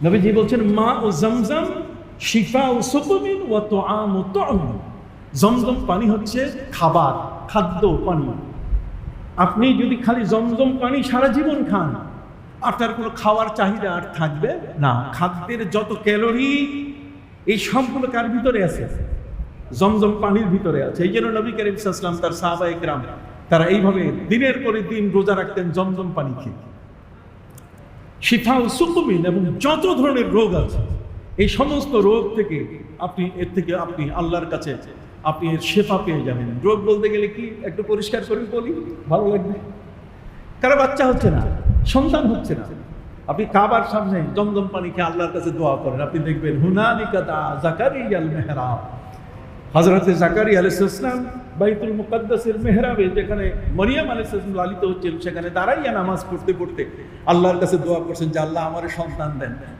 নবীজি বলছেন মা ও জমজম শিফা ও সুকুমিন ও তুআম ও তু'ম। জমজম পানি হচ্ছে খাবার, খাদ্য পানি। আপনি যদি খালি জমজম পানি সারা জীবন খান, আপনার কোনো খাওয়ার চাহিদা আর থাকবে না। খাদ্যের যত ক্যালোরি এই সবগুলো কার ভিতরে আছে? জমজম পানির ভিতরে আছে। এই জন্য নবী করিম সাল্লাল্লাহু আলাইহি ওয়াসাল্লাম তার সাহাবায়ে কেরাম তারা এইভাবে দিনের পরে দিন রোজা রাখতেন জমজম পানি খেয়ে। শিফা ও সুকুমিন, এবং যত ধরনের রোগ আছে এই সমস্ত রোগ থেকে আপনি আল্লাহর কাছে আপনি এর শেফা পেয়ে যাবেন। রোগ বলতে গেলে কি একটু পরিষ্কার করে বলি, ভালো লাগবে। কারো বাচ্চা হচ্ছে না, সন্তান হচ্ছে না, আপনি কাবার সামনে জমজম পানি খেয়ে আল্লাহর কাছে দোয়া করেন, আপনি দেখবেন হুনালিকা দা যাকারিয়াল মেহরাব। হযরত যাকারিয়া আলাইহিস সালাম বাইতুল মুকাদ্দাসের মেহরাবে, যেখানে মরিয়ম আলাইহিস সালাম লালিত হচ্ছেন, সেখানে দাঁড়াইয়া নামাজ পড়তে পড়তে আল্লাহর কাছে দোয়া করছেন যে আল্লাহ আমারে সন্তান দেন।